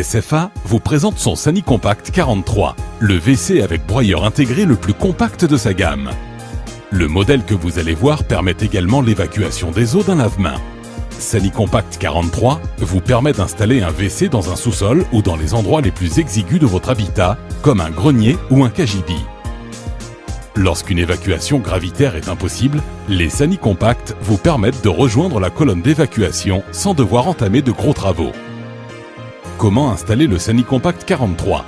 SFA vous présente son Sani Compact 43, le WC avec broyeur intégré le plus compact de sa gamme. Le modèle que vous allez voir permet également l'évacuation des eaux d'un lave-mains. Sani Compact 43 vous permet d'installer un WC dans un sous-sol ou dans les endroits les plus exigus de votre habitat, comme un grenier ou un cagibi. Lorsqu'une évacuation gravitaire est impossible, les Sani Compact vous permettent de rejoindre la colonne d'évacuation sans devoir entamer de gros travaux. Comment installer le Sani Compact 43 ?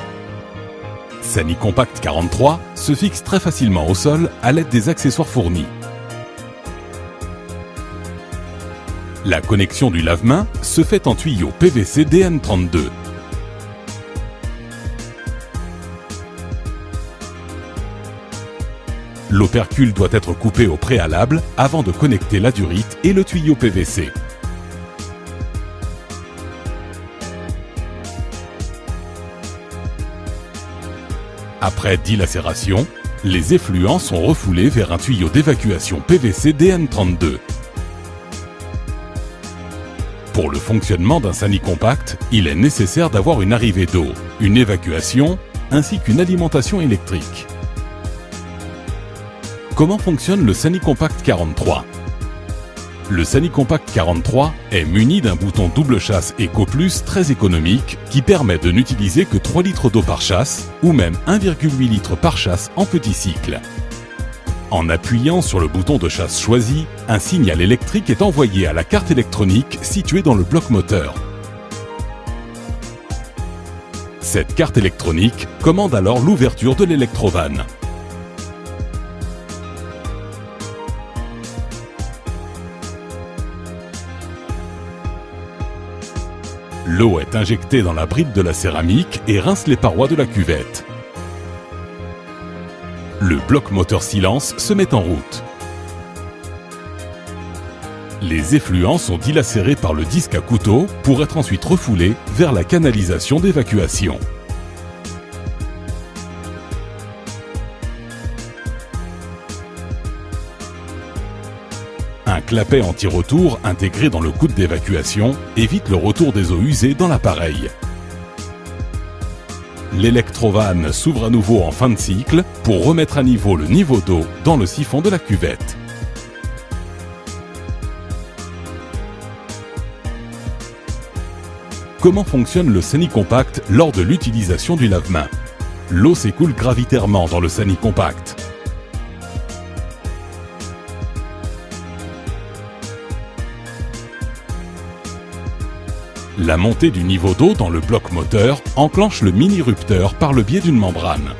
Sani Compact 43 se fixe très facilement au sol à l'aide des accessoires fournis. La connexion du lave-mains se fait en tuyau PVC DN32. L'opercule doit être coupé au préalable avant de connecter la durite et le tuyau PVC. Après dilacération, les effluents sont refoulés vers un tuyau d'évacuation PVC DN32. Pour le fonctionnement d'un Sani Compact, il est nécessaire d'avoir une arrivée d'eau, une évacuation ainsi qu'une alimentation électrique. Comment fonctionne le Sani Compact 43 ? Le Sani Compact 43 est muni d'un bouton double chasse Eco Plus très économique qui permet de n'utiliser que 3 litres d'eau par chasse ou même 1,8 litre par chasse en petit cycle. En appuyant sur le bouton de chasse choisi, un signal électrique est envoyé à la carte électronique située dans le bloc moteur. Cette carte électronique commande alors l'ouverture de l'électrovanne. L'eau est injectée dans la bride de la céramique et rince les parois de la cuvette. Le bloc moteur silence se met en route. Les effluents sont dilacérés par le disque à couteau pour être ensuite refoulés vers la canalisation d'évacuation. Un clapet anti-retour intégré dans le coude d'évacuation évite le retour des eaux usées dans l'appareil. L'électrovanne s'ouvre à nouveau en fin de cycle pour remettre à niveau le niveau d'eau dans le siphon de la cuvette. Comment fonctionne le Sani Compact lors de l'utilisation du lave-mains ? L'eau s'écoule gravitairement dans le Sani Compact. La montée du niveau d'eau dans le bloc moteur enclenche le mini-rupteur par le biais d'une membrane.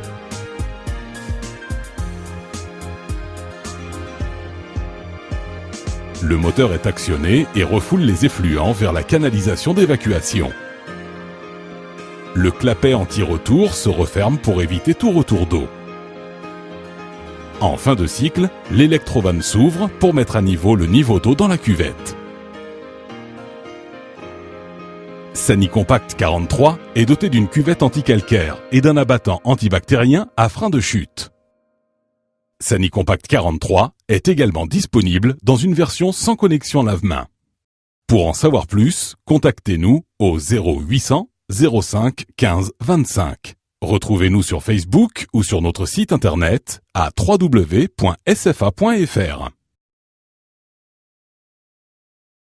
Le moteur est actionné et refoule les effluents vers la canalisation d'évacuation. Le clapet anti-retour se referme pour éviter tout retour d'eau. En fin de cycle, l'électrovanne s'ouvre pour mettre à niveau le niveau d'eau dans la cuvette. Sani Compact 43 est doté d'une cuvette anti-calcaire et d'un abattant antibactérien à frein de chute. Sani Compact 43 est également disponible dans une version sans connexion lave-mains. Pour en savoir plus, contactez-nous au 0800 05 15 25. Retrouvez-nous sur Facebook ou sur notre site internet à www.sfa.fr.